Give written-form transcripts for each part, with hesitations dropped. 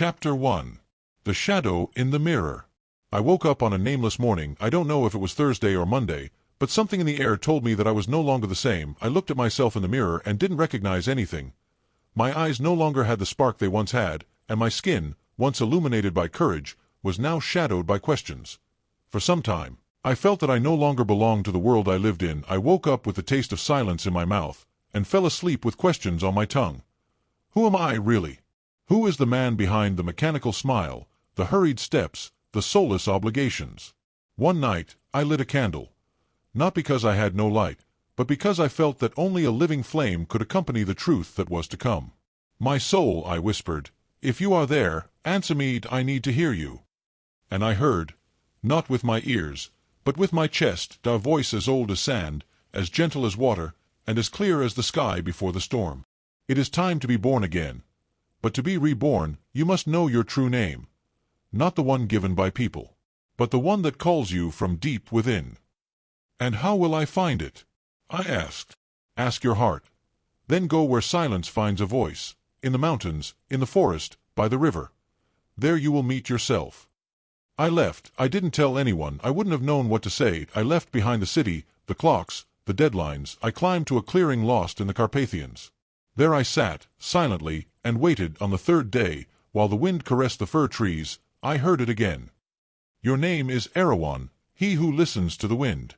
Chapter 1. The Shadow in the Mirror. I woke up on a nameless morning. I don't know if it was Thursday or Monday, but something in the air told me that I was no longer the same. I looked at myself in the mirror and didn't recognize anything. My eyes no longer had the spark they once had, and my skin, once illuminated by courage, was now shadowed by questions. For some time, I felt that I no longer belonged to the world I lived in. I woke up with the taste of silence in my mouth, and fell asleep with questions on my tongue. Who am I, really? Who is the man behind the mechanical smile, the hurried steps, the soulless obligations? One night, I lit a candle. Not because I had no light, but because I felt that only a living flame could accompany the truth that was to come. "My soul," I whispered, "if you are there, answer me. I need to hear you." And I heard, not with my ears, but with my chest, a voice as old as sand, as gentle as water, and as clear as the sky before the storm. "It is time to be born again. But to be reborn, you must know your true name. Not the one given by people, but the one that calls you from deep within." "And how will I find it?" I asked. "Ask your heart. Then go where silence finds a voice, in the mountains, in the forest, by the river. There you will meet yourself." I left. I didn't tell anyone. I wouldn't have known what to say. I left behind the city, the clocks, the deadlines. I climbed to a clearing lost in the Carpathians. There I sat, silently, and waited. On the third day, while the wind caressed the fir trees, I heard it again. "Your name is Erewhon, he who listens to the wind."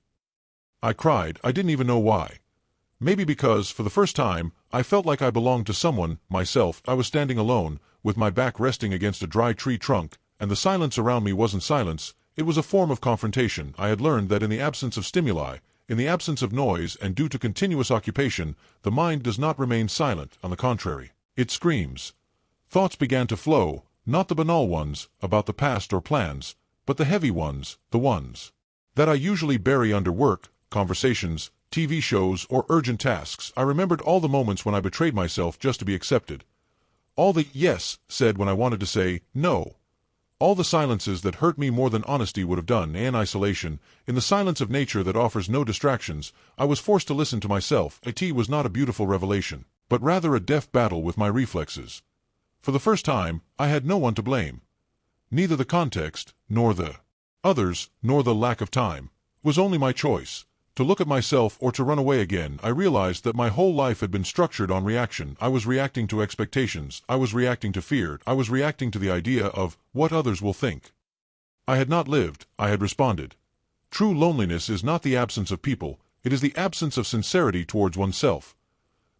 I cried. I didn't even know why. Maybe because, for the first time, I felt like I belonged to someone, myself. I was standing alone, with my back resting against a dry tree trunk, and the silence around me wasn't silence, it was a form of confrontation. I had learned that in the absence of stimuli, in the absence of noise, and due to continuous occupation, the mind does not remain silent. On the contrary, it screams. Thoughts began to flow, not the banal ones, about the past or plans, but the heavy ones, the ones that I usually bury under work, conversations, TV shows, or urgent tasks. I remembered all the moments when I betrayed myself just to be accepted. All the yes said when I wanted to say no. All the silences that hurt me more than honesty would have done. In isolation, in the silence of nature that offers no distractions, I was forced to listen to myself. It was not a beautiful revelation, but rather a deaf battle with my reflexes. For the first time, I had no one to blame. Neither the context, nor the others, nor the lack of time. It was only my choice. To look at myself or to run away again. I realized that my whole life had been structured on reaction. I was reacting to expectations. I was reacting to fear. I was reacting to the idea of what others will think. I had not lived. I had responded. True loneliness is not the absence of people. It is the absence of sincerity towards oneself.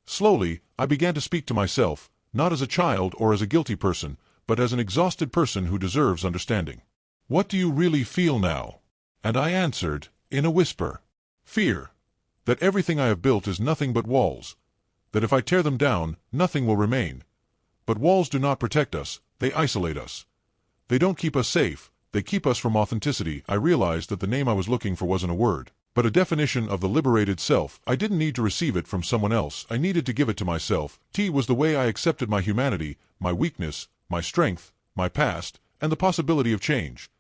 Slowly, I began to speak to myself, not as a child or as a guilty person, but as an exhausted person who deserves understanding. "What do you really feel now?" And I answered, in a whisper, "Fear. That everything I have built is nothing but walls. That if I tear them down, nothing will remain. But walls do not protect us, they isolate us. They don't keep us safe, they keep us from authenticity." I realized that the name I was looking for wasn't a word, but a definition of the liberated self. I didn't need to receive it from someone else. I needed to give it to myself. It was the way I accepted my humanity, my weakness, my strength, my past, and the possibility of change.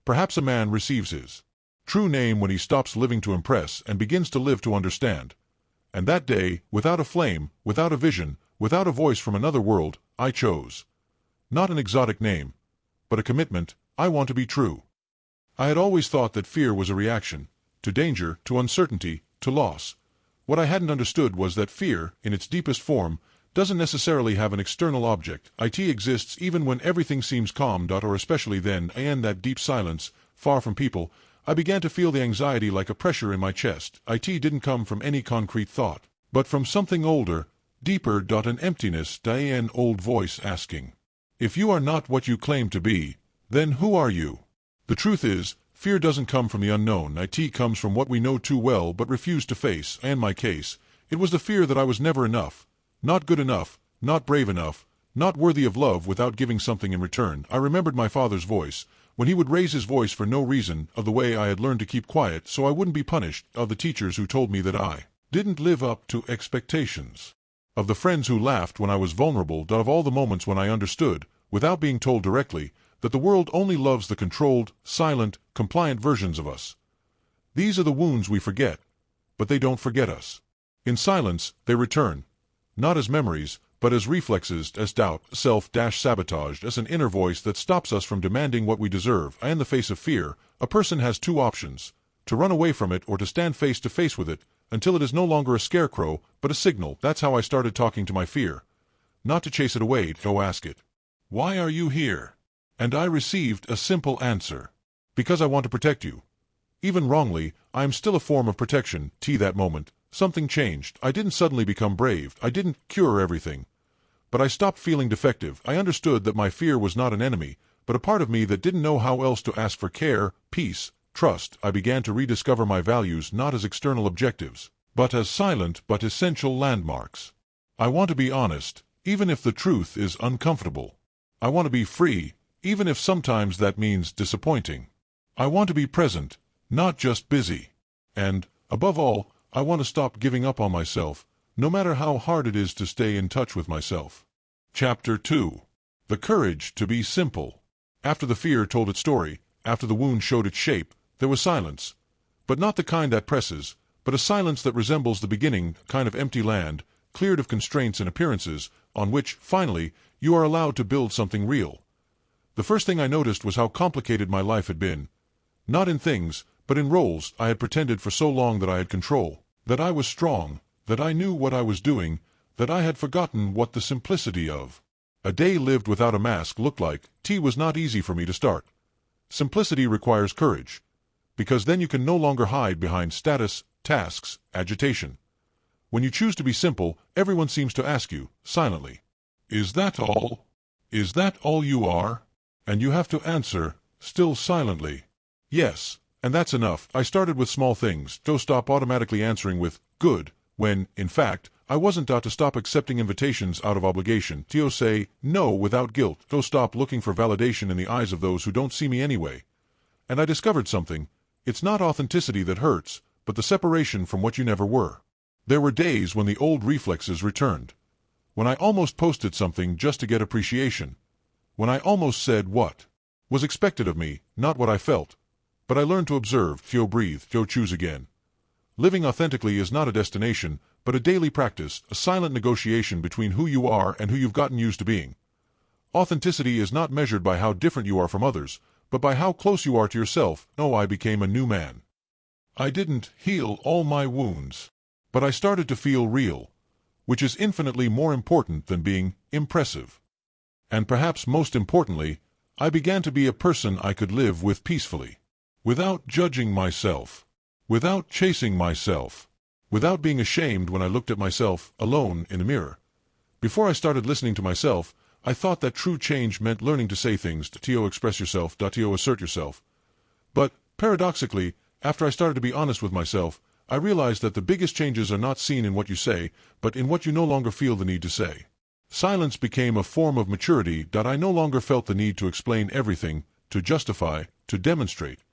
Perhaps a man receives his true name when he stops living to impress and begins to live to understand. And that day, without a flame, without a vision, without a voice from another world, I chose not an exotic name, but a commitment. I want to be true. I had always thought that fear was a reaction to danger, to uncertainty, to loss. What I hadn't understood was that fear, in its deepest form, doesn't necessarily have an external object. It exists even when everything seems calm. Or especially then, in that deep silence, far from people, I began to feel the anxiety like a pressure in my chest. It didn't come from any concrete thought, but from something older, deeper. An emptiness. An old voice asking, "If you are not what you claim to be, then who are you?" The truth is, fear doesn't come from the unknown. It comes from what we know too well but refuse to face. In my case, it was the fear that I was never enough, not good enough, not brave enough, not worthy of love without giving something in return. I remembered my father's voice, when he would raise his voice for no reason, of the way I had learned to keep quiet so I wouldn't be punished, of the teachers who told me that I didn't live up to expectations, of the friends who laughed when I was vulnerable, of all the moments when I understood, without being told directly, that the world only loves the controlled, silent, compliant versions of us. These are the wounds we forget, but they don't forget us. In silence, they return, not as memories, but as reflexes, as doubt, self-sabotage, as an inner voice that stops us from demanding what we deserve. In the face of fear, a person has two options: to run away from it or to stand face to face with it, until it is no longer a scarecrow, but a signal. That's how I started talking to my fear. Not to chase it away, to ask it, "Why are you here?" And I received a simple answer: "Because I want to protect you." Even wrongly, I am still a form of protection. That moment, something changed. I didn't suddenly become brave. I didn't cure everything. But I stopped feeling defective. I understood that my fear was not an enemy, but a part of me that didn't know how else to ask for care, peace, trust. I began to rediscover my values not as external objectives, but as silent but essential landmarks. I want to be honest, even if the truth is uncomfortable. I want to be free, even if sometimes that means disappointing. I want to be present, not just busy. And, above all, I want to stop giving up on myself, no matter how hard it is to stay in touch with myself. Chapter 2. The Courage to be Simple. After the fear told its story, after the wound showed its shape, there was silence. But not the kind that presses, but a silence that resembles the beginning, a kind of empty land, cleared of constraints and appearances, on which, finally, you are allowed to build something real. The first thing I noticed was how complicated my life had been. Not in things, but in roles. I had pretended for so long that I had control, that I was strong, that I knew what I was doing, that I had forgotten what the simplicity of a day lived without a mask looked like. Was not easy for me to start. Simplicity requires courage, because then you can no longer hide behind status, tasks, agitation. When you choose to be simple, everyone seems to ask you, silently, "Is that all? Is that all you are?" And you have to answer, still silently, "Yes." And that's enough. I started with small things, to stop automatically answering with, "Good," when, in fact, I wasn't to stop accepting invitations out of obligation, to say no without guilt, to stop looking for validation in the eyes of those who don't see me anyway. And I discovered something. It's not authenticity that hurts, but the separation from what you never were. There were days when the old reflexes returned. When I almost posted something just to get appreciation. When I almost said what was expected of me, not what I felt. But I learned to observe, to breathe, to choose again. Living authentically is not a destination, but a daily practice, a silent negotiation between who you are and who you've gotten used to being. Authenticity is not measured by how different you are from others, but by how close you are to yourself. No, I became a new man. I didn't heal all my wounds, but I started to feel real, which is infinitely more important than being impressive. And perhaps most importantly, I began to be a person I could live with peacefully. Without judging myself, without chasing myself, without being ashamed when I looked at myself, alone, in a mirror. Before I started listening to myself, I thought that true change meant learning to say things, to express yourself, to assert yourself. But, paradoxically, after I started to be honest with myself, I realized that the biggest changes are not seen in what you say, but in what you no longer feel the need to say. Silence became a form of maturity. I no longer felt the need to explain everything, to justify, to demonstrate.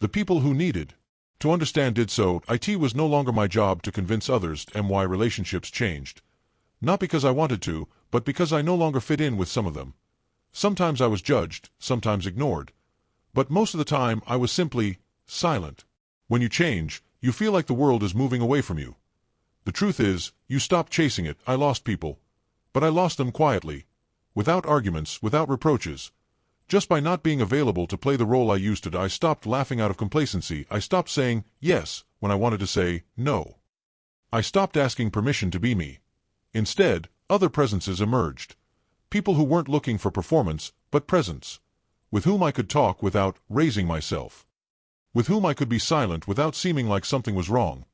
The people who needed to understand did so. It was no longer my job to convince others. My relationships changed. Not because I wanted to, but because I no longer fit in with some of them. Sometimes I was judged, sometimes ignored. But most of the time I was simply silent. When you change, you feel like the world is moving away from you. The truth is, you stop chasing it. I lost people. But I lost them quietly. Without arguments, without reproaches. Just by not being available to play the role I used to. I stopped laughing out of complacency. I stopped saying yes when I wanted to say no. I stopped asking permission to be me. Instead, other presences emerged. People who weren't looking for performance, but presence. With whom I could talk without raising myself. With whom I could be silent without seeming like something was wrong.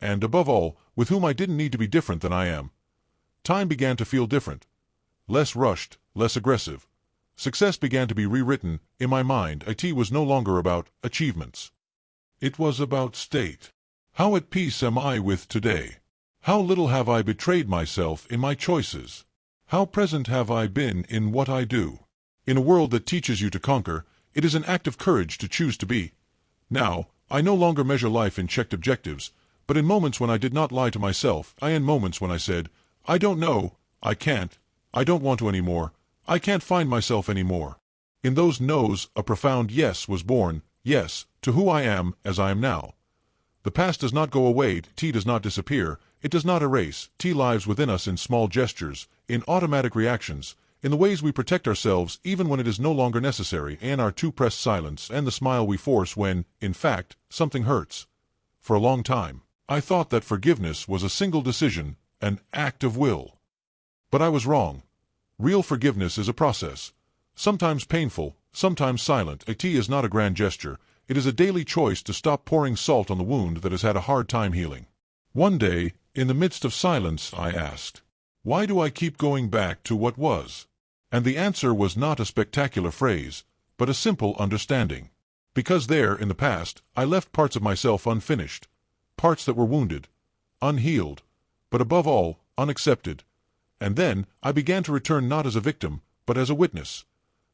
And, above all, with whom I didn't need to be different than I am. Time began to feel different. Less rushed, less aggressive. Success began to be rewritten. In my mind, it was no longer about achievements. It was about state. How at peace am I with today? How little have I betrayed myself in my choices? How present have I been in what I do? In a world that teaches you to conquer, it is an act of courage to choose to be. Now, I no longer measure life in checked objectives, but in moments when I did not lie to myself. In moments when I said, "I don't know, I can't, I don't want to anymore, I can't find myself anymore." In those no's, a profound yes was born. Yes, to who I am as I am now. The past does not go away. Does not disappear. It does not erase. T lives within us in small gestures, in automatic reactions, in the ways we protect ourselves even when it is no longer necessary, and our too-pressed silence and the smile we force when, in fact, something hurts. For a long time, I thought that forgiveness was a single decision, an act of will. But I was wrong. Real forgiveness is a process. Sometimes painful, sometimes silent. A T is not a grand gesture. It is a daily choice to stop pouring salt on the wound that has had a hard time healing. One day, in the midst of silence, I asked, "Why do I keep going back to what was?" And the answer was not a spectacular phrase, but a simple understanding. Because there, in the past, I left parts of myself unfinished, parts that were wounded, unhealed, but above all, unaccepted. And then, I began to return not as a victim, but as a witness.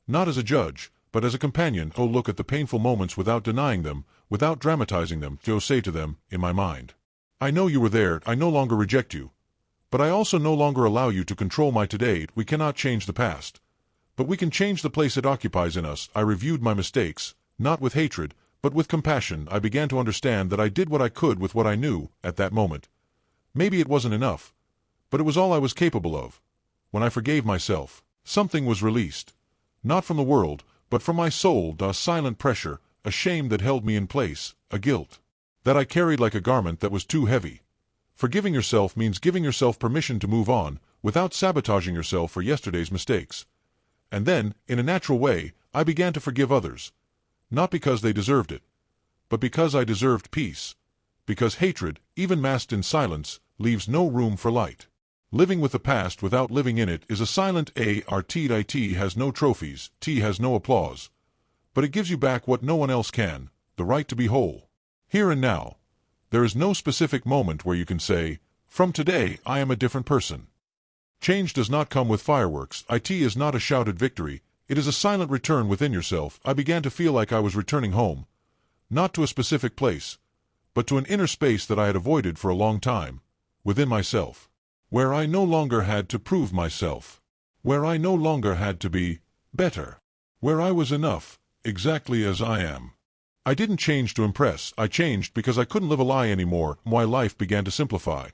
Not as a judge, but as a companion. Oh, look at the painful moments without denying them, without dramatizing them. To say to them, in my mind, "I know you were there, I no longer reject you. But I also no longer allow you to control my today." We cannot change the past, but we can change the place it occupies in us. I reviewed my mistakes, not with hatred, but with compassion. I began to understand that I did what I could with what I knew at that moment. Maybe it wasn't enough, but it was all I was capable of. When I forgave myself, something was released. Not from the world, but from my soul. A silent pressure, a shame that held me in place, a guilt that I carried like a garment that was too heavy. Forgiving yourself means giving yourself permission to move on, without sabotaging yourself for yesterday's mistakes. And then, in a natural way, I began to forgive others. Not because they deserved it, but because I deserved peace. Because hatred, even masked in silence, leaves no room for light. Living with the past without living in it is a silent art. It has no trophies, T has no applause. But it gives you back what no one else can, the right to be whole. Here and now. There is no specific moment where you can say, "From today, I am a different person." Change does not come with fireworks. It is not a shouted victory. It is a silent return within yourself. I began to feel like I was returning home. Not to a specific place, but to an inner space that I had avoided for a long time, within myself. Where I no longer had to prove myself. Where I no longer had to be better. Where I was enough, exactly as I am. I didn't change to impress. I changed because I couldn't live a lie anymore. My life began to simplify.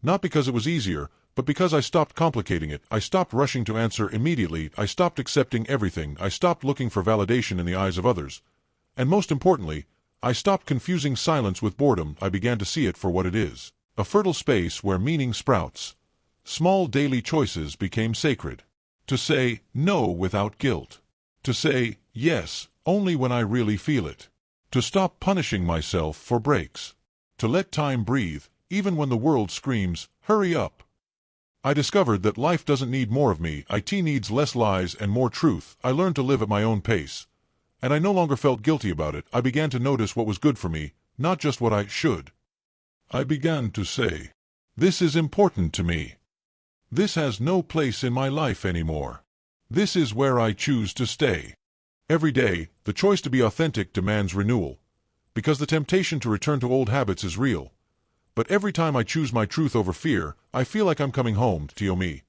Not because it was easier, but because I stopped complicating it. I stopped rushing to answer immediately. I stopped accepting everything. I stopped looking for validation in the eyes of others. And most importantly, I stopped confusing silence with boredom. I began to see it for what it is. A fertile space where meaning sprouts. Small daily choices became sacred. To say no without guilt. To say yes only when I really feel it. To stop punishing myself for breaks. To let time breathe, even when the world screams, "Hurry up." I discovered that life doesn't need more of me. It needs less lies and more truth. I learned to live at my own pace. And I no longer felt guilty about it. I began to notice what was good for me, not just what I should. I began to say, "This is important to me. This has no place in my life anymore. This is where I choose to stay." Every day, the choice to be authentic demands renewal, because the temptation to return to old habits is real. But every time I choose my truth over fear, I feel like I'm coming home to me.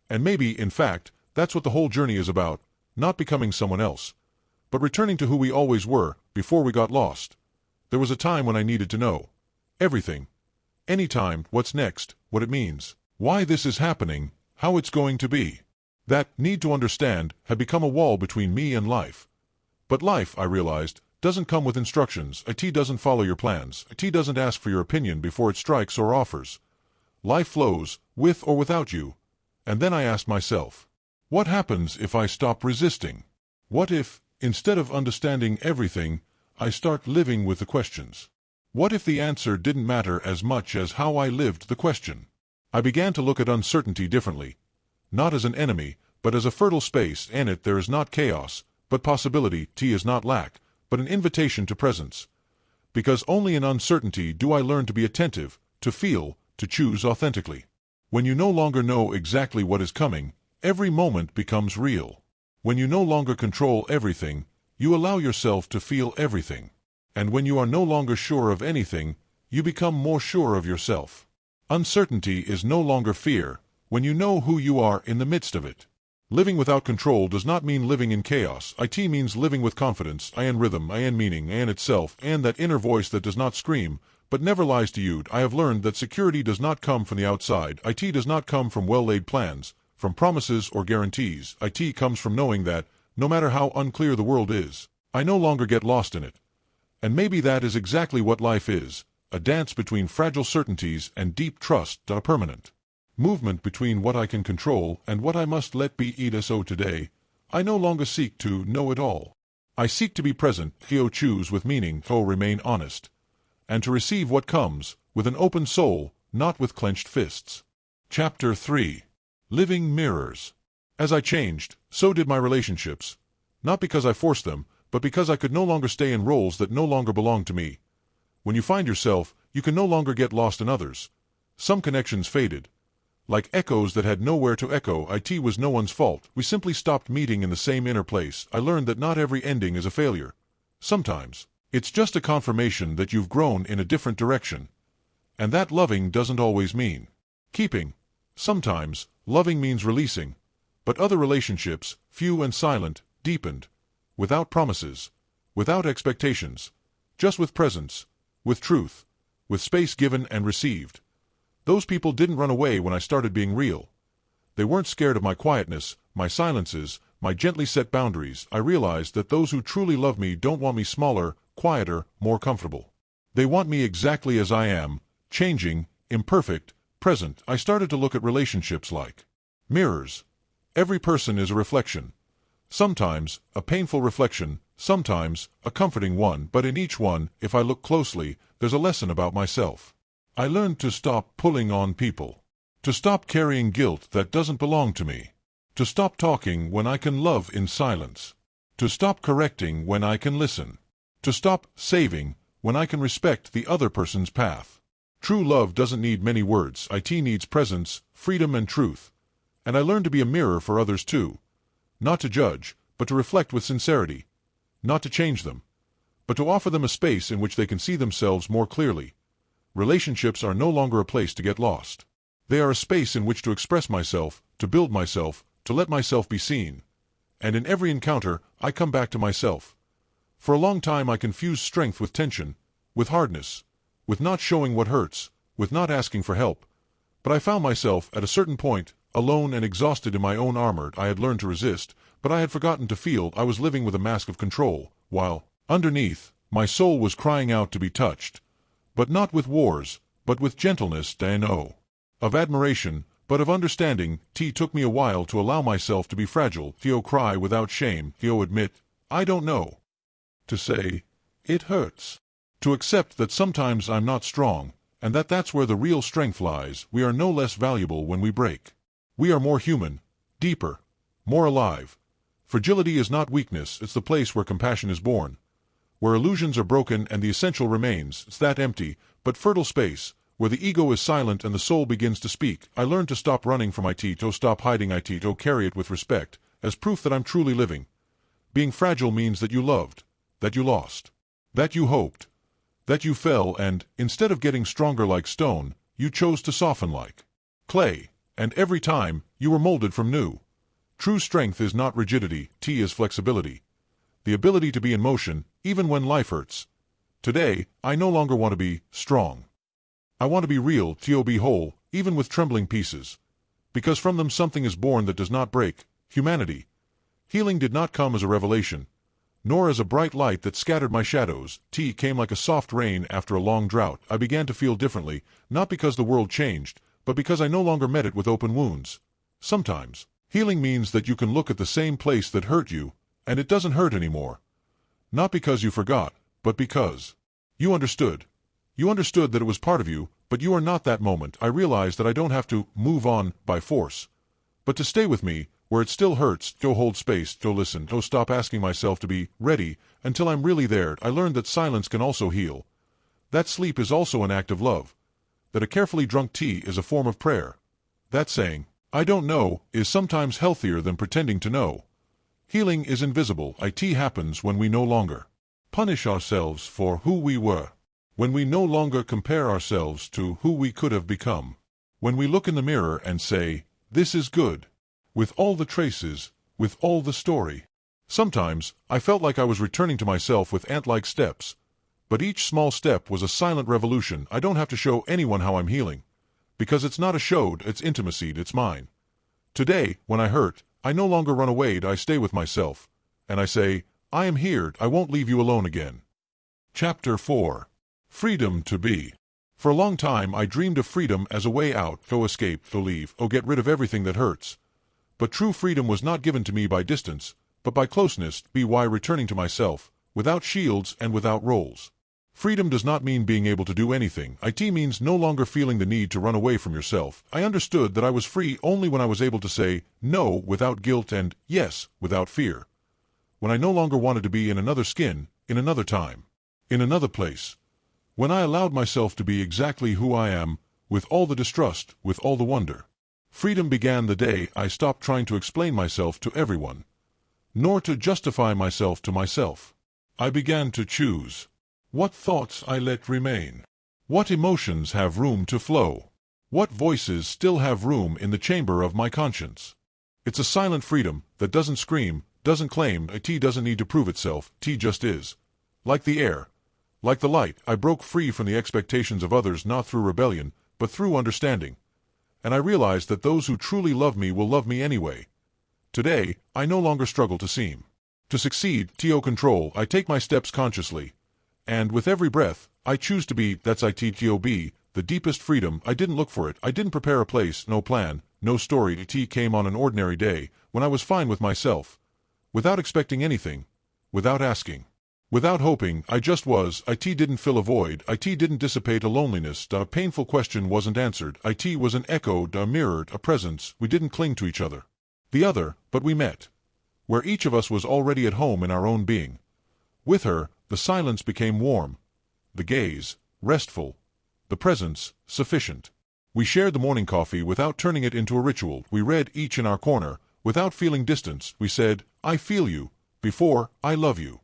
And maybe, in fact, that's what the whole journey is about, not becoming someone else, but returning to who we always were, before we got lost. There was a time when I needed to know everything. Anytime, what's next, what it means, why this is happening, how it's going to be. That need to understand had become a wall between me and life. But life, I realized, doesn't come with instructions. It doesn't follow your plans. It doesn't ask for your opinion before it strikes or offers. Life flows, with or without you. And then I asked myself, what happens if I stop resisting? What if, instead of understanding everything, I start living with the questions? What if the answer didn't matter as much as how I lived the question? I began to look at uncertainty differently. Not as an enemy, but as a fertile space. In it there is not chaos, but possibility. T is not lack, but an invitation to presence. Because only in uncertainty do I learn to be attentive, to feel, to choose authentically. When you no longer know exactly what is coming, every moment becomes real. When you no longer control everything, you allow yourself to feel everything. And when you are no longer sure of anything, you become more sure of yourself. Uncertainty is no longer fear, when you know who you are in the midst of it. Living without control does not mean living in chaos. It means living with confidence, in rhythm, in meaning, in itself, and that inner voice that does not scream, but never lies to you. I have learned that security does not come from the outside. It does not come from well-laid plans, from promises or guarantees. It comes from knowing that, no matter how unclear the world is, I no longer get lost in it. And maybe that is exactly what life is, a dance between fragile certainties and deep trust, a permanent movement between what I can control and what I must let be. So today, I no longer seek to know it all. I seek to be present, choose with meaning, remain honest, and to receive what comes, with an open soul, not with clenched fists. Chapter 3. Living Mirrors. As I changed, so did my relationships. Not because I forced them, but because I could no longer stay in roles that no longer belonged to me. When you find yourself, you can no longer get lost in others. Some connections faded. Like echoes that had nowhere to echo. It was no one's fault. We simply stopped meeting in the same inner place. I learned that not every ending is a failure. Sometimes, it's just a confirmation that you've grown in a different direction. And that loving doesn't always mean keeping. Sometimes, loving means releasing. But other relationships, few and silent, deepened. Without promises. Without expectations. Just with presence. With truth. With space given and received. Those people didn't run away when I started being real. They weren't scared of my quietness, my silences, my gently set boundaries. I realized that those who truly love me don't want me smaller, quieter, more comfortable. They want me exactly as I am, changing, imperfect, present. I started to look at relationships like mirrors. Every person is a reflection. Sometimes, a painful reflection, sometimes, a comforting one, but in each one, if I look closely, there's a lesson about myself. I learned to stop pulling on people. To stop carrying guilt that doesn't belong to me. To stop talking when I can love in silence. To stop correcting when I can listen. To stop saving when I can respect the other person's path. True love doesn't need many words. It needs presence, freedom and truth. And I learned to be a mirror for others too. Not to judge, but to reflect with sincerity. Not to change them, but to offer them a space in which they can see themselves more clearly. Relationships are no longer a place to get lost. They are a space in which to express myself, to build myself, to let myself be seen. And in every encounter, I come back to myself. For a long time I confused strength with tension, with hardness, with not showing what hurts, with not asking for help. But I found myself, at a certain point, alone and exhausted in my own armor. I had learned to resist, but I had forgotten to feel. I was living with a mask of control, while, underneath, my soul was crying out to be touched. But not with wars, but with gentleness, of admiration, but of understanding. Took me a while to allow myself to be fragile, cry without shame, admit, I don't know. To say, it hurts. To accept that sometimes I'm not strong, and that that's where the real strength lies. We are no less valuable when we break. We are more human, deeper, more alive. Fragility is not weakness, it's the place where compassion is born. Where illusions are broken and the essential remains, it's that empty, but fertile space, where the ego is silent and the soul begins to speak. I learned to stop running from to stop hiding to carry it with respect, as proof that I'm truly living. Being fragile means that you loved, that you lost, that you hoped, that you fell and, instead of getting stronger like stone, you chose to soften like clay, and every time, you were molded from new. True strength is not rigidity, is flexibility. The ability to be in motion, even when life hurts. Today, I no longer want to be strong. I want to be real, be whole, even with trembling pieces. Because from them something is born that does not break, humanity. Healing did not come as a revelation, nor as a bright light that scattered my shadows. Came like a soft rain after a long drought. I began to feel differently, not because the world changed, but because I no longer met it with open wounds. Sometimes, healing means that you can look at the same place that hurt you, and it doesn't hurt anymore. Not because you forgot, but because you understood. You understood that it was part of you, but you are not that moment. I realized that I don't have to move on by force, but to stay with me, where it still hurts, to hold space, to listen, to stop asking myself to be ready until I'm really there. I learned that silence can also heal. That sleep is also an act of love. That a carefully drunk tea is a form of prayer. That saying, I don't know, is sometimes healthier than pretending to know. Healing is invisible. It happens when we no longer punish ourselves for who we were. When we no longer compare ourselves to who we could have become. When we look in the mirror and say, this is good. With all the traces, with all the story. Sometimes, I felt like I was returning to myself with ant-like steps. But each small step was a silent revolution. I don't have to show anyone how I'm healing. Because it's not a show, it's intimacy, it's mine. Today, when I hurt, I no longer run away, I stay with myself. And I say, I am here, I won't leave you alone again. Chapter 4. Freedom to be. For a long time I dreamed of freedom as a way out, go escape, go leave, oh get rid of everything that hurts. But true freedom was not given to me by distance, but by closeness, by returning to myself, without shields and without roles. Freedom does not mean being able to do anything. It means no longer feeling the need to run away from yourself. I understood that I was free only when I was able to say no without guilt and yes without fear. When I no longer wanted to be in another skin, in another time, in another place. When I allowed myself to be exactly who I am, with all the distrust, with all the wonder. Freedom began the day I stopped trying to explain myself to everyone, nor to justify myself to myself. I began to choose what thoughts I let remain, what emotions have room to flow, what voices still have room in the chamber of my conscience. It's a silent freedom that doesn't scream, doesn't claim, it doesn't need to prove itself, it just is. Like the air, like the light, I broke free from the expectations of others, not through rebellion, but through understanding. And I realized that those who truly love me will love me anyway. Today, I no longer struggle to seem to succeed, to control. I take my steps consciously. And with every breath, I choose to be, that's it, the deepest freedom. I didn't look for it, I didn't prepare a place, no plan, no story. It came on an ordinary day, when I was fine with myself. Without expecting anything, without asking, without hoping, I just was. It didn't fill a void, it didn't dissipate a loneliness, a painful question wasn't answered. It was an echo, a mirror, a presence. We didn't cling to each other. The other, but we met. Where each of us was already at home in our own being. With her, the silence became warm, the gaze, restful, the presence, sufficient. We shared the morning coffee without turning it into a ritual. We read each in our corner, without feeling distance. We said, I feel you, before, I love you.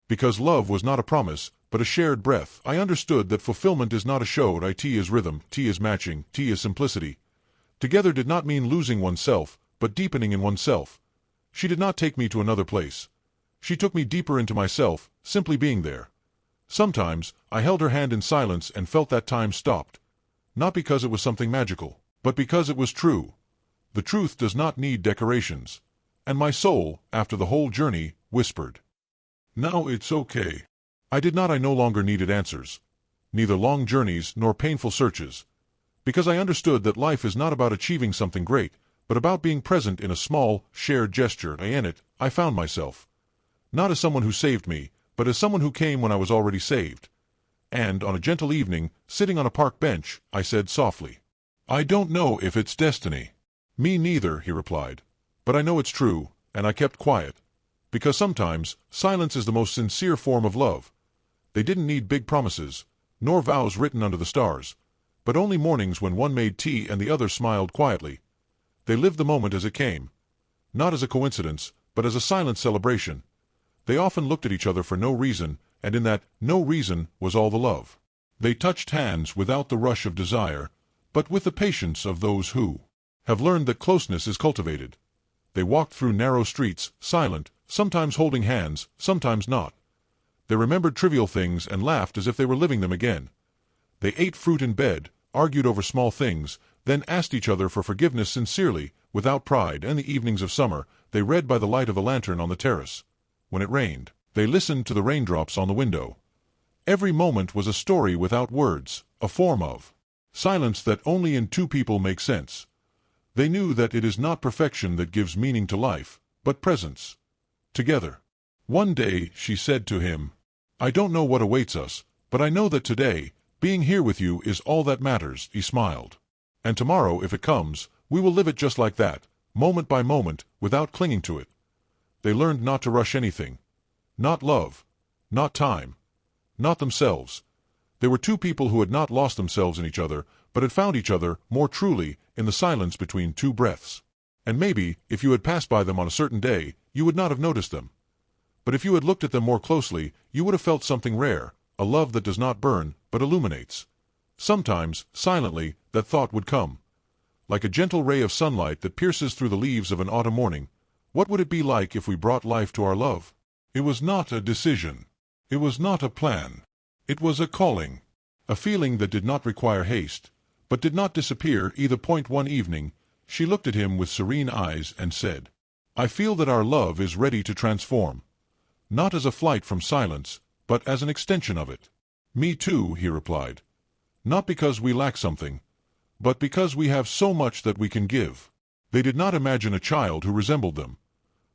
Because love was not a promise, but a shared breath. I understood that fulfillment is not a show. It is rhythm, it is matching, it is simplicity. Together did not mean losing oneself, but deepening in oneself. She did not take me to another place. She took me deeper into myself, simply being there. Sometimes, I held her hand in silence and felt that time stopped. Not because it was something magical, but because it was true. The truth does not need decorations. And my soul, after the whole journey, whispered, now it's okay. I no longer needed answers. Neither long journeys nor painful searches. Because I understood that life is not about achieving something great, but about being present in a small, shared gesture. In it, I found myself. Not as someone who saved me, but as someone who came when I was already saved. And, on a gentle evening, sitting on a park bench, I said softly, I don't know if it's destiny. Me neither, he replied. But I know it's true, and I kept quiet. Because sometimes, silence is the most sincere form of love. They didn't need big promises, nor vows written under the stars, but only mornings when one made tea and the other smiled quietly. They lived the moment as it came. Not as a coincidence, but as a silent celebration. They often looked at each other for no reason, and in that no reason was all the love. They touched hands without the rush of desire, but with the patience of those who have learned that closeness is cultivated. They walked through narrow streets, silent, sometimes holding hands, sometimes not. They remembered trivial things and laughed as if they were living them again. They ate fruit in bed, argued over small things, then asked each other for forgiveness sincerely, without pride. And the evenings of summer, they read by the light of a lantern on the terrace. When it rained, they listened to the raindrops on the window. Every moment was a story without words, a form of silence that only in two people makes sense. They knew that it is not perfection that gives meaning to life, but presence. Together. One day, she said to him, I don't know what awaits us, but I know that today, being here with you is all that matters. He smiled. And tomorrow, if it comes, we will live it just like that, moment by moment, without clinging to it. They learned not to rush anything. Not love. Not time. Not themselves. They were two people who had not lost themselves in each other, but had found each other, more truly, in the silence between two breaths. And maybe, if you had passed by them on a certain day, you would not have noticed them. But if you had looked at them more closely, you would have felt something rare, a love that does not burn, but illuminates. Sometimes, silently, that thought would come. Like a gentle ray of sunlight that pierces through the leaves of an autumn morning. What would it be like if we brought life to our love? It was not a decision. It was not a plan. It was a calling, a feeling that did not require haste, but did not disappear either. One evening, she looked at him with serene eyes and said, "I feel that our love is ready to transform, not as a flight from silence, but as an extension of it." "Me too," he replied. "Not because we lack something, but because we have so much that we can give." They did not imagine a child who resembled them,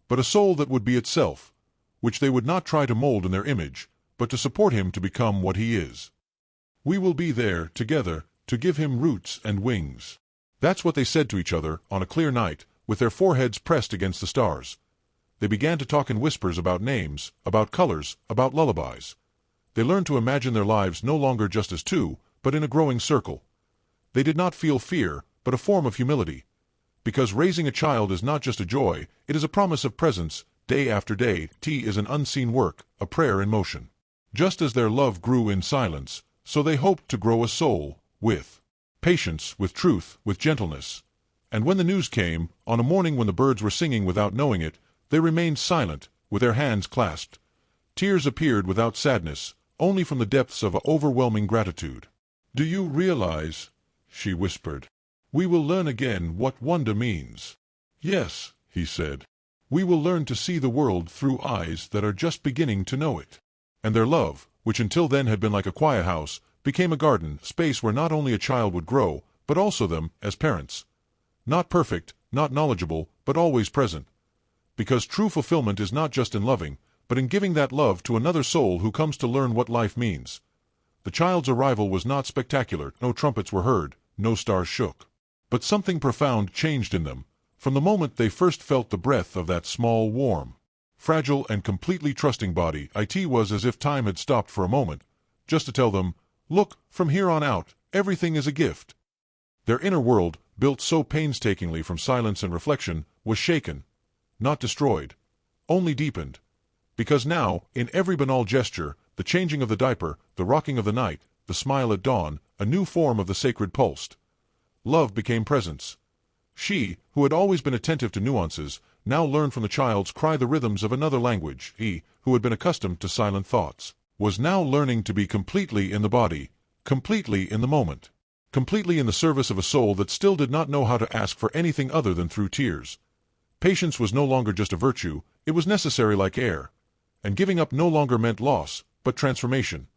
but a soul that would be itself, which they would not try to mold in their image, but to support him to become what he is. "We will be there, together, to give him roots and wings." That's what they said to each other on a clear night, with their foreheads pressed against the stars. They began to talk in whispers about names, about colors, about lullabies. They learned to imagine their lives no longer just as two, but in a growing circle. They did not feel fear, but a form of humility. Because raising a child is not just a joy, it is a promise of presence, day after day. T is an unseen work, a prayer in motion. Just as their love grew in silence, so they hoped to grow a soul, with patience, with truth, with gentleness. And when the news came, on a morning when the birds were singing without knowing it, they remained silent, with their hands clasped. Tears appeared without sadness, only from the depths of overwhelming gratitude. "Do you realize," she whispered, "we will learn again what wonder means." "Yes," he said. "We will learn to see the world through eyes that are just beginning to know it." And their love, which until then had been like a quiet house, became a garden, space where not only a child would grow, but also them, as parents. Not perfect, not knowledgeable, but always present. Because true fulfillment is not just in loving, but in giving that love to another soul who comes to learn what life means. The child's arrival was not spectacular, no trumpets were heard, no stars shook. But something profound changed in them, from the moment they first felt the breath of that small, warm, fragile and completely trusting body. It was as if time had stopped for a moment, just to tell them, "Look, from here on out, everything is a gift." Their inner world, built so painstakingly from silence and reflection, was shaken, not destroyed, only deepened. Because now, in every banal gesture, the changing of the diaper, the rocking of the night, the smile at dawn, a new form of the sacred pulsed. Love became presence. She, who had always been attentive to nuances, now learned from the child's cry the rhythms of another language. He, who had been accustomed to silent thoughts, was now learning to be completely in the body, completely in the moment, completely in the service of a soul that still did not know how to ask for anything other than through tears. Patience was no longer just a virtue, it was necessary like air. And giving up no longer meant loss, but transformation.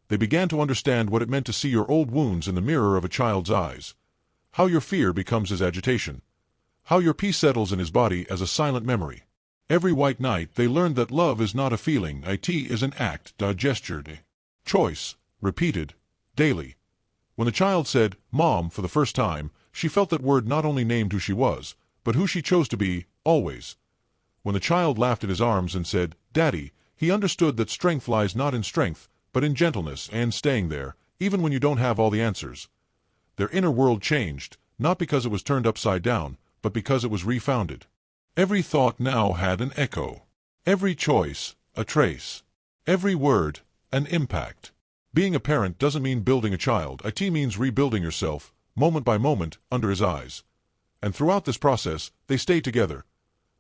They began to understand what it meant to see your old wounds in the mirror of a child's eyes. How your fear becomes his agitation. How your peace settles in his body as a silent memory. Every white night they learned that love is not a feeling, it is an act, gestured, choice, repeated, daily. When the child said, "Mom," for the first time, she felt that word not only named who she was, but who she chose to be, always. When the child laughed in his arms and said, "Daddy," he understood that strength lies not in strength, but in gentleness and staying there, even when you don't have all the answers. Their inner world changed, not because it was turned upside down, but because it was refounded. Every thought now had an echo. Every choice, a trace. Every word, an impact. Being a parent doesn't mean building a child, it means rebuilding yourself, moment by moment, under his eyes. And throughout this process, they stayed together.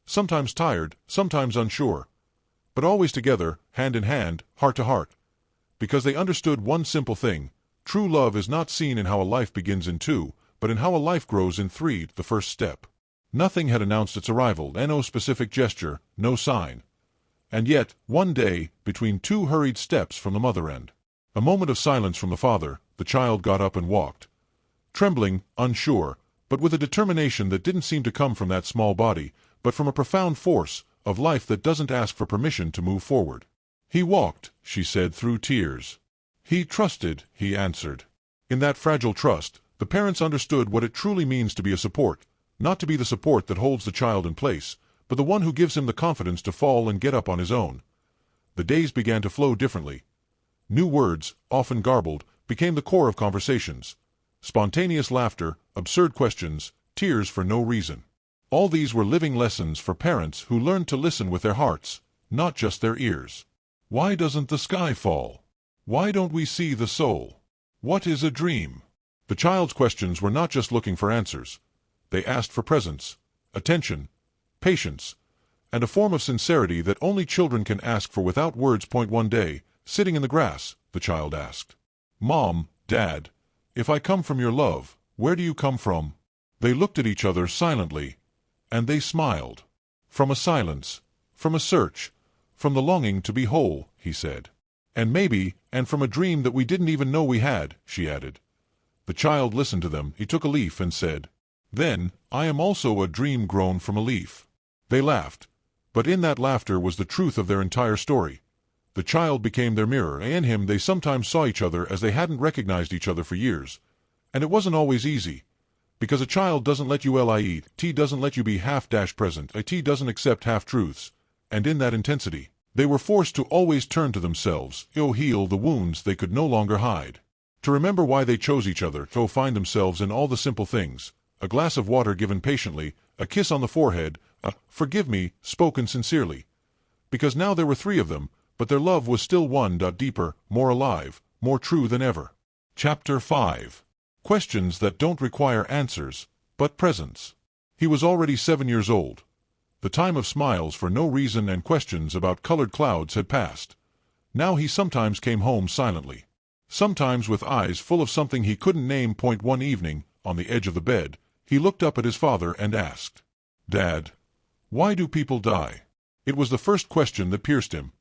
Sometimes tired, sometimes unsure. But always together, hand in hand, heart to heart. Because they understood one simple thing: true love is not seen in how a life begins in two, but in how a life grows in three, the first step. Nothing had announced its arrival, no specific gesture, no sign. And yet, one day, between two hurried steps from the mother end, a moment of silence from the father, the child got up and walked. Trembling, unsure, but with a determination that didn't seem to come from that small body, but from a profound force of life that doesn't ask for permission to move forward. "He walked," she said through tears. "He trusted," he answered. In that fragile trust, the parents understood what it truly means to be a support, not to be the support that holds the child in place, but the one who gives him the confidence to fall and get up on his own. The days began to flow differently. New words, often garbled, became the core of conversations. Spontaneous laughter, absurd questions, tears for no reason. All these were living lessons for parents who learned to listen with their hearts, not just their ears. Why doesn't the sky fall? Why don't we see the soul? What is a dream? The child's questions were not just looking for answers. They asked for presence, attention, patience, and a form of sincerity that only children can ask for without words. One day, sitting in the grass, the child asked. Mom, Dad, if I come from your love, where do you come from? They looked at each other silently, and they smiled. From a silence, from a search, from the longing to be whole, he said. And maybe, and from a dream that we didn't even know we had, she added. The child listened to them. He took a leaf and said, Then, I am also a dream grown from a leaf. They laughed, but in that laughter was the truth of their entire story. The child became their mirror, and in him they sometimes saw each other as they hadn't recognized each other for years. And it wasn't always easy, because a child doesn't let you lie, doesn't let you be half-present, doesn't accept half-truths, and in that intensity, they were forced to always turn to themselves, heal the wounds they could no longer hide. To remember why they chose each other, to find themselves in all the simple things, a glass of water given patiently, a kiss on the forehead, a "forgive me" spoken sincerely. Because now there were three of them, but their love was still one. Deeper, more alive, more true than ever. Chapter 5. Questions that don't require answers, but presence. He was already 7 years old. The time of smiles for no reason and questions about colored clouds had passed. Now he sometimes came home silently. Sometimes with eyes full of something he couldn't name. One evening, on the edge of the bed, he looked up at his father and asked, Dad, why do people die? It was the first question that pierced him.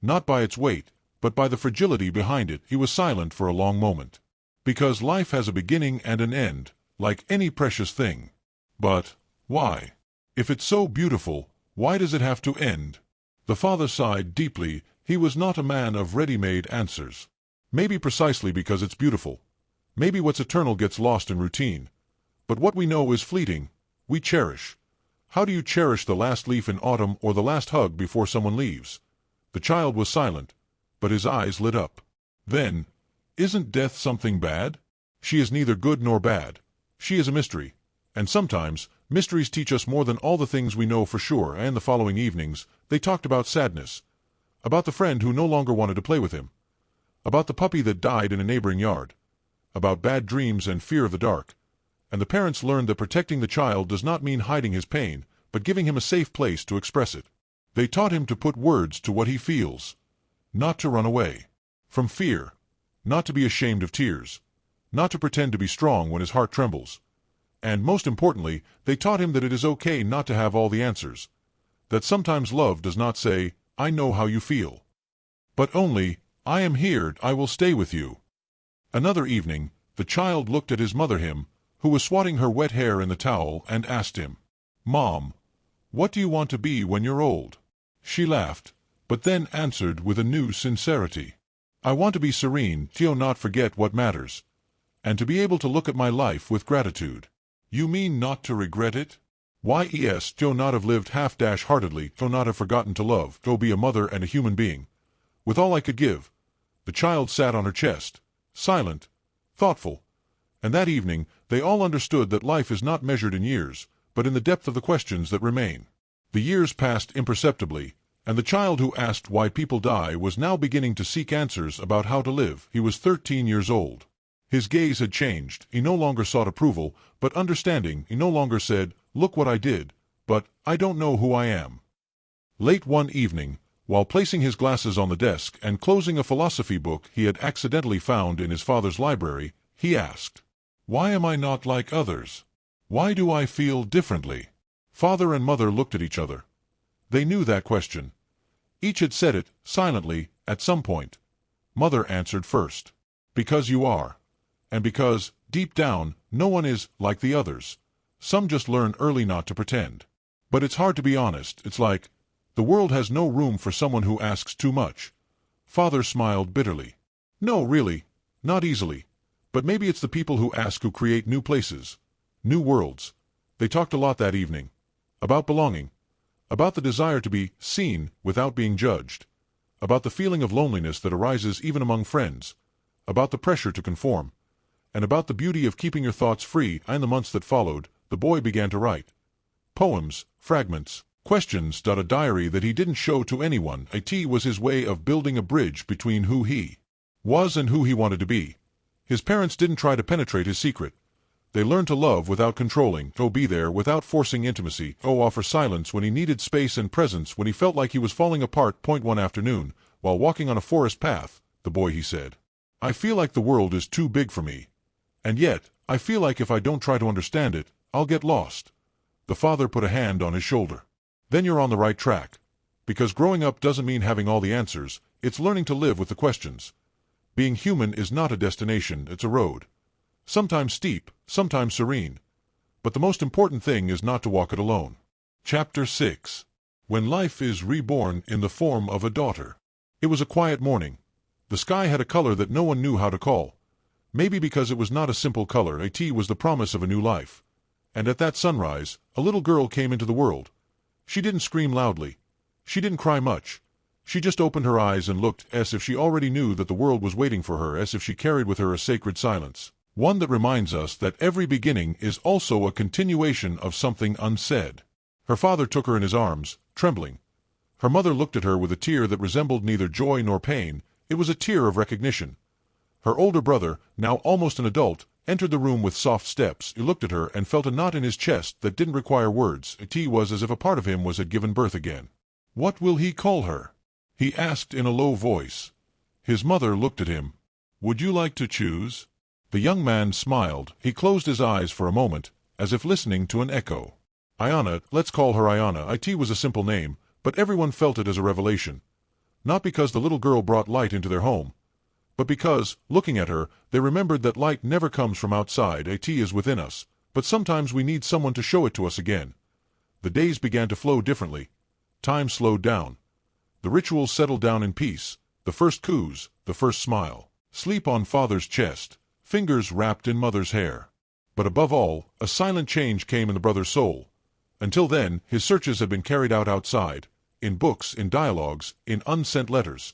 Not by its weight, but by the fragility behind it. He was silent for a long moment. Because life has a beginning and an end, like any precious thing. But why? If it's so beautiful, why does it have to end? The father sighed deeply. He was not a man of ready-made answers. Maybe precisely because it's beautiful. Maybe what's eternal gets lost in routine. But what we know is fleeting. We cherish. How do you cherish the last leaf in autumn or the last hug before someone leaves? The child was silent, but his eyes lit up. Then, isn't death something bad? She is neither good nor bad. She is a mystery. And sometimes, mysteries teach us more than all the things we know for sure. And the following evenings, they talked about sadness. About the friend who no longer wanted to play with him. About the puppy that died in a neighboring yard. About bad dreams and fear of the dark. And the parents learned that protecting the child does not mean hiding his pain, but giving him a safe place to express it. They taught him to put words to what he feels. Not to run away from fear. Not to be ashamed of tears. Not to pretend to be strong when his heart trembles. And most importantly, they taught him that it is okay not to have all the answers. That sometimes love does not say, I know how you feel. But only, I am here, I will stay with you. Another evening, the child looked at his mother, who was swatting her wet hair in the towel, and asked him, Mom, what do you want to be when you're old? She laughed, but then answered with a new sincerity. I want to be serene, to not forget what matters. And to be able to look at my life with gratitude. You mean not to regret it? Yes, to not have lived half-heartedly, to not have forgotten to love, to be a mother and a human being. With all I could give. The child sat on her chest, silent, thoughtful. And that evening, they all understood that life is not measured in years, but in the depth of the questions that remain. The years passed imperceptibly, and the child who asked why people die was now beginning to seek answers about how to live. He was 13 years old. His gaze had changed. He no longer sought approval, but understanding. He no longer said, Look what I did, but I don't know who I am. Late one evening, while placing his glasses on the desk and closing a philosophy book he had accidentally found in his father's library, he asked, Why am I not like others? Why do I feel differently? Father and mother looked at each other. They knew that question. Each had said it, silently, at some point. Mother answered first. Because you are. And because, deep down, no one is like the others. Some just learn early not to pretend. But it's hard to be honest. It's like, the world has no room for someone who asks too much. Father smiled bitterly. No, really, not easily. But maybe it's the people who ask who create new places, new worlds. They talked a lot that evening. About belonging. About the desire to be seen without being judged. About the feeling of loneliness that arises even among friends. About the pressure to conform. And about the beauty of keeping your thoughts free. In the months that followed, the boy began to write. Poems, fragments, questions. A diary that he didn't show to anyone. It was his way of building a bridge between who he was and who he wanted to be. His parents didn't try to penetrate his secret. They learned to love without controlling, be there without forcing intimacy, offer silence when he needed space and presence when he felt like he was falling apart. One afternoon, while walking on a forest path, the boy he said. I feel like the world is too big for me. And yet, I feel like if I don't try to understand it, I'll get lost. The father put a hand on his shoulder. Then you're on the right track. Because growing up doesn't mean having all the answers, it's learning to live with the questions. Being human is not a destination, it's a road. Sometimes steep, sometimes serene. But the most important thing is not to walk it alone. Chapter 6. When life is reborn in the form of a daughter. It was a quiet morning. The sky had a color that no one knew how to call. Maybe because it was not a simple color, it was the promise of a new life. And at that sunrise, a little girl came into the world. She didn't scream loudly. She didn't cry much. She just opened her eyes and looked as if she already knew that the world was waiting for her, as if she carried with her a sacred silence. One that reminds us that every beginning is also a continuation of something unsaid. Her father took her in his arms, trembling. Her mother looked at her with a tear that resembled neither joy nor pain. It was a tear of recognition. Her older brother, now almost an adult, entered the room with soft steps. He looked at her and felt a knot in his chest that didn't require words. It was as if a part of him had given birth again. "What will he call her?" he asked in a low voice. His mother looked at him. "Would you like to choose?" The young man smiled. He closed his eyes for a moment, as if listening to an echo. Ayana, let's call her Ayana. It was a simple name, but everyone felt it as a revelation. Not because the little girl brought light into their home, but because, looking at her, they remembered that light never comes from outside. It is within us, but sometimes we need someone to show it to us again. The days began to flow differently. Time slowed down. The rituals settled down in peace. The first coos, the first smile. Sleep on father's chest, fingers wrapped in mother's hair. But above all, a silent change came in the brother's soul. Until then, his searches had been carried out outside, in books, in dialogues, in unsent letters.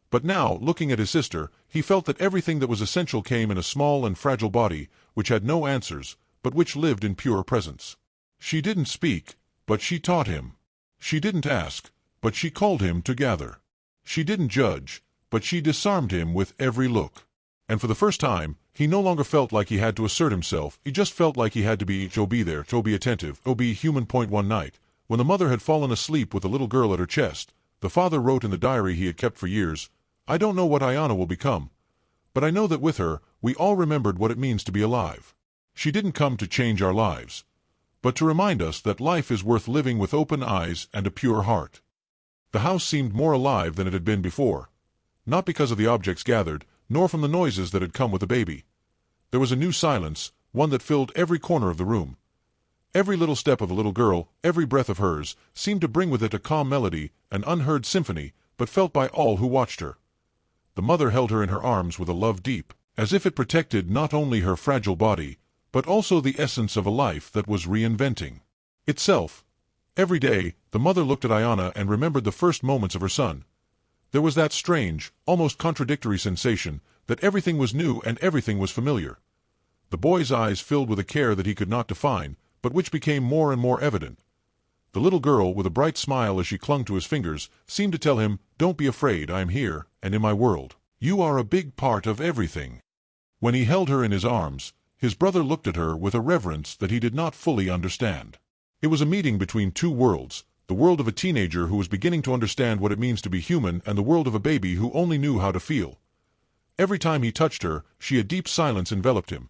But now, looking at his sister, he felt that everything that was essential came in a small and fragile body, which had no answers, but which lived in pure presence. She didn't speak, but she taught him. She didn't ask, but she called him to gather. She didn't judge, but she disarmed him with every look. And for the first time, he no longer felt like he had to assert himself. He just felt like he had to be there, to be attentive, to be human. One night, when the mother had fallen asleep with the little girl at her chest, the father wrote in the diary he had kept for years, "I don't know what Ayana will become, but I know that with her, we all remembered what it means to be alive. She didn't come to change our lives, but to remind us that life is worth living with open eyes and a pure heart." The house seemed more alive than it had been before, not because of the objects gathered, nor from the noises that had come with the baby. There was a new silence, one that filled every corner of the room. Every little step of the little girl, every breath of hers, seemed to bring with it a calm melody, an unheard symphony, but felt by all who watched her. The mother held her in her arms with a love deep, as if it protected not only her fragile body, but also the essence of a life that was reinventing itself. Every day, the mother looked at Ayana and remembered the first moments of her son. There was that strange, almost contradictory sensation that everything was new and everything was familiar. The boy's eyes filled with a care that he could not define, but which became more and more evident. The little girl, with a bright smile as she clung to his fingers, seemed to tell him, "Don't be afraid, I am here, and in my world. You are a big part of everything." When he held her in his arms, his brother looked at her with a reverence that he did not fully understand. It was a meeting between two worlds, the world of a teenager who was beginning to understand what it means to be human, and the world of a baby who only knew how to feel. Every time he touched her, a deep silence enveloped him.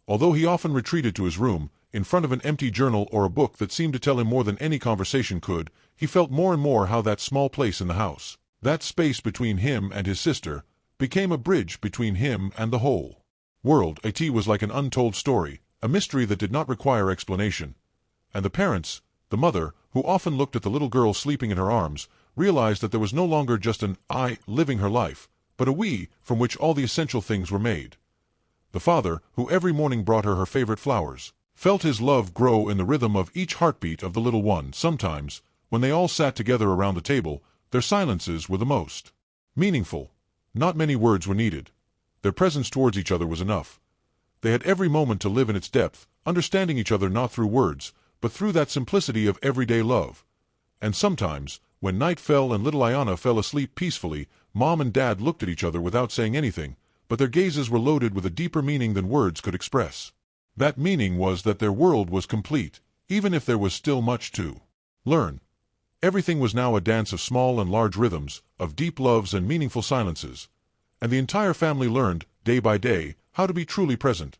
Although he often retreated to his room, in front of an empty journal or a book that seemed to tell him more than any conversation could, he felt more and more how that small place in the house, that space between him and his sister, became a bridge between him and the whole world. It was like an untold story, a mystery that did not require explanation. And the parents, the mother, who often looked at the little girl sleeping in her arms, realized that there was no longer just an I living her life, but a we from which all the essential things were made. The father, who every morning brought her favorite flowers, felt his love grow in the rhythm of each heartbeat of the little one. Sometimes, when they all sat together around the table, their silences were the most meaningful. Not many words were needed. Their presence towards each other was enough. They had every moment to live in its depth, understanding each other not through words, but through that simplicity of everyday love. And sometimes, when night fell and little Ayana fell asleep peacefully, Mom and Dad looked at each other without saying anything, but their gazes were loaded with a deeper meaning than words could express. That meaning was that their world was complete, even if there was still much to learn. Everything was now a dance of small and large rhythms, of deep loves and meaningful silences. and the entire family learned, day by day, how to be truly present.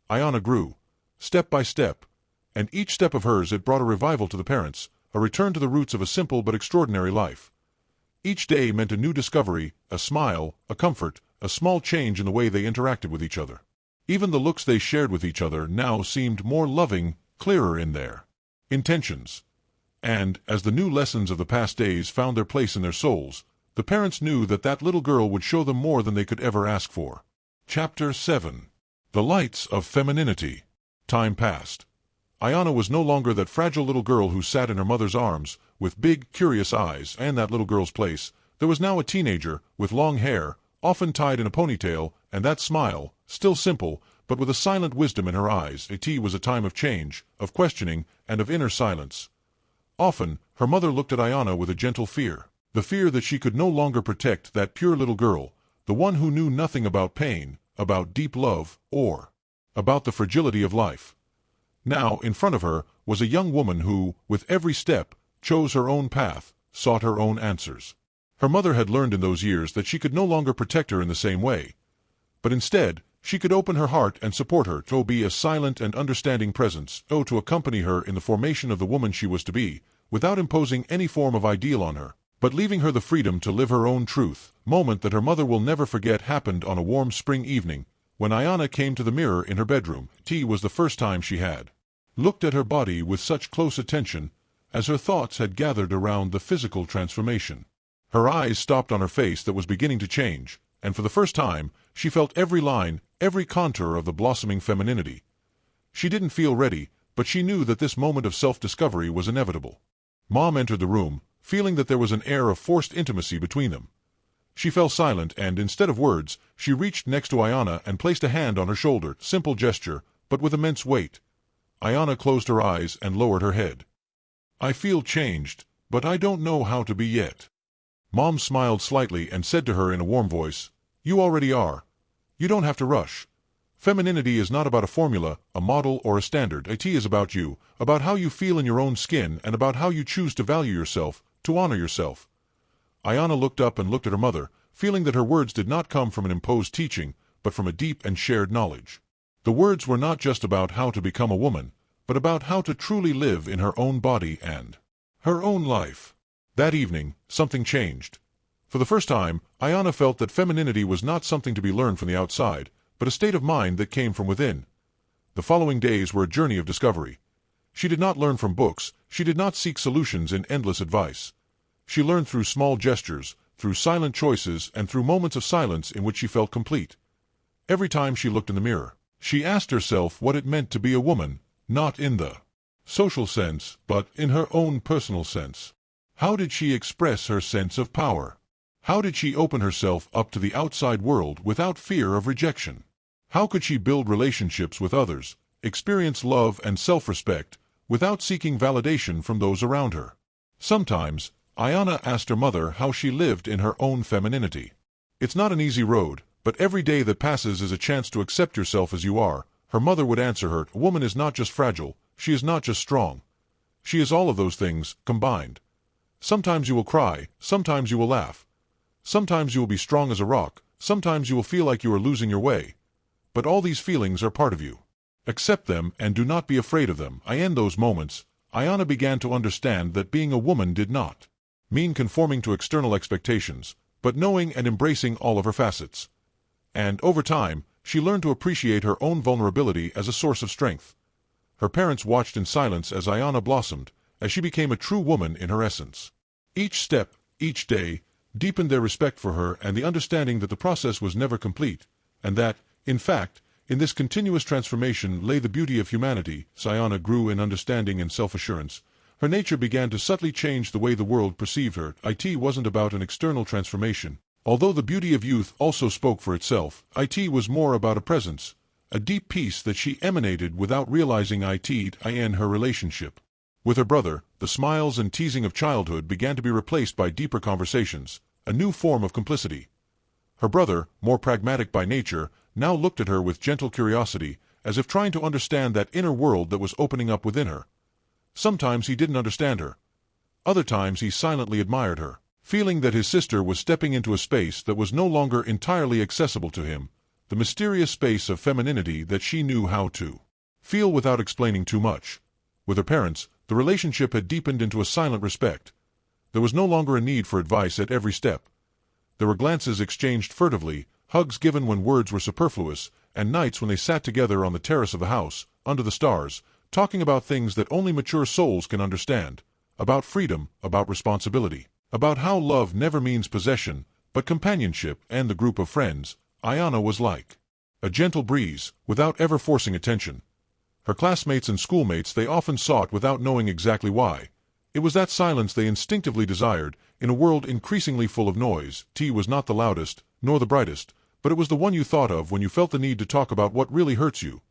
Ayana grew, step by step, and each step of hers it brought a revival to the parents, a return to the roots of a simple but extraordinary life. Each day meant a new discovery, a smile, a comfort, a small change in the way they interacted with each other. Even the looks they shared with each other now seemed more loving, clearer in their intentions. And, as the new lessons of the past days found their place in their souls, the parents knew that that little girl would show them more than they could ever ask for. Chapter 7. The Lights of Femininity. Time passed. Ayana was no longer that fragile little girl who sat in her mother's arms, with big, curious eyes, and that little girl's place. There was now a teenager, with long hair, often tied in a ponytail, and that smile, still simple, but with a silent wisdom in her eyes. It was a time of change, of questioning, and of inner silence. Often, her mother looked at Ayana with a gentle fear, the fear that she could no longer protect that pure little girl, the one who knew nothing about pain, about deep love, or about the fragility of life. Now, in front of her, was a young woman who, with every step, chose her own path, sought her own answers. Her mother had learned in those years that she could no longer protect her in the same way, but instead, she could open her heart and support her, to be a silent and understanding presence, to accompany her in the formation of the woman she was to be, without imposing any form of ideal on her, but leaving her the freedom to live her own truth. Moment that her mother will never forget happened on a warm spring evening, when Ayana came to the mirror in her bedroom. It was the first time she had looked at her body with such close attention, as her thoughts had gathered around the physical transformation. Her eyes stopped on her face that was beginning to change, and for the first time, she felt every line, every contour of the blossoming femininity. She didn't feel ready, but she knew that this moment of self-discovery was inevitable. Mom entered the room, feeling that there was an air of forced intimacy between them. She fell silent and, instead of words, she reached next to Ayana and placed a hand on her shoulder, simple gesture, but with immense weight. Ayana closed her eyes and lowered her head. "I feel changed, but I don't know how to be yet." Mom smiled slightly and said to her in a warm voice, "You already are. You don't have to rush. Femininity is not about a formula, a model, or a standard. It is about you, about how you feel in your own skin, and about how you choose to value yourself, to honor yourself." Ayana looked up and looked at her mother, feeling that her words did not come from an imposed teaching, but from a deep and shared knowledge. The words were not just about how to become a woman, but about how to truly live in her own body and her own life. That evening, something changed. For the first time, Ayana felt that femininity was not something to be learned from the outside, but a state of mind that came from within. The following days were a journey of discovery. She did not learn from books, she did not seek solutions in endless advice. She learned through small gestures, through silent choices, and through moments of silence in which she felt complete. Every time she looked in the mirror, she asked herself what it meant to be a woman, not in the social sense, but in her own personal sense. How did she express her sense of power? How did she open herself up to the outside world without fear of rejection? How could she build relationships with others, experience love and self-respect, without seeking validation from those around her? Sometimes, Ayana asked her mother how she lived in her own femininity. "It's not an easy road, but every day that passes is a chance to accept yourself as you are," her mother would answer her. "A woman is not just fragile, she is not just strong. She is all of those things, combined. Sometimes you will cry, sometimes you will laugh. Sometimes you will be strong as a rock, sometimes you will feel like you are losing your way. But all these feelings are part of you. Accept them and do not be afraid of them." In those moments, Ayana began to understand that being a woman did not mean conforming to external expectations, but knowing and embracing all of her facets. And, over time, she learned to appreciate her own vulnerability as a source of strength. Her parents watched in silence as Ayana blossomed, as she became a true woman in her essence. Each step, each day, deepened their respect for her and the understanding that the process was never complete, and that, in fact, in this continuous transformation lay the beauty of humanity. As Ayana grew in understanding and self-assurance, her nature began to subtly change the way the world perceived her. It wasn't about an external transformation. Although the beauty of youth also spoke for itself, it was more about a presence, a deep peace that she emanated without realizing it. In her relationship with her brother, the smiles and teasing of childhood began to be replaced by deeper conversations, a new form of complicity. Her brother, more pragmatic by nature, now looked at her with gentle curiosity, as if trying to understand that inner world that was opening up within her. Sometimes he didn't understand her. Other times he silently admired her, feeling that his sister was stepping into a space that was no longer entirely accessible to him, the mysterious space of femininity that she knew how to feel without explaining too much. With her parents, the relationship had deepened into a silent respect. There was no longer a need for advice at every step. There were glances exchanged furtively, hugs given when words were superfluous, and nights when they sat together on the terrace of the house, under the stars, talking about things that only mature souls can understand, about freedom, about responsibility, about how love never means possession, but companionship, and the group of friends. Ayana was like a gentle breeze, without ever forcing attention. Her classmates and schoolmates they often sought without knowing exactly why. It was that silence they instinctively desired, in a world increasingly full of noise. Tea was not the loudest, nor the brightest, but it was the one you thought of when you felt the need to talk about what really hurts you.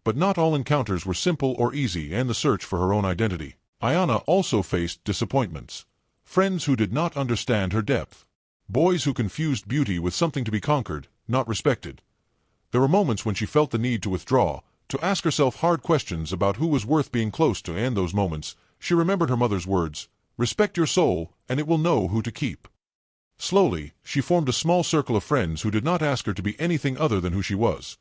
But not all encounters were simple or easy, and the search for her own identity. Ayana also faced disappointments. Friends who did not understand her depth. Boys who confused beauty with something to be conquered, not respected. There were moments when she felt the need to withdraw, to ask herself hard questions about who was worth being close to, and those moments, she remembered her mother's words, "Respect your soul, and it will know who to keep." Slowly, she formed a small circle of friends who did not ask her to be anything other than who she was.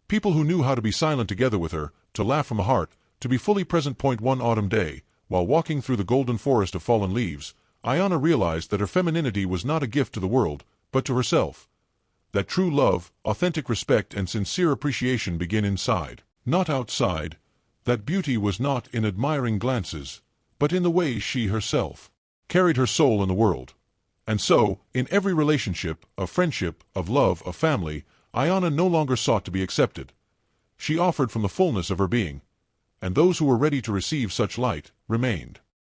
People who knew how to be silent together with her, to laugh from the heart, to be fully present. One autumn day, while walking through the golden forest of fallen leaves, Ayana realized that her femininity was not a gift to the world, but to herself. That true love, authentic respect, and sincere appreciation begin inside, not outside. That beauty was not in admiring glances, but in the way she herself carried her soul in the world. And so, in every relationship, of friendship, of love, of family, Ayana no longer sought to be accepted. She offered from the fullness of her being, and those who were ready to receive such light remained.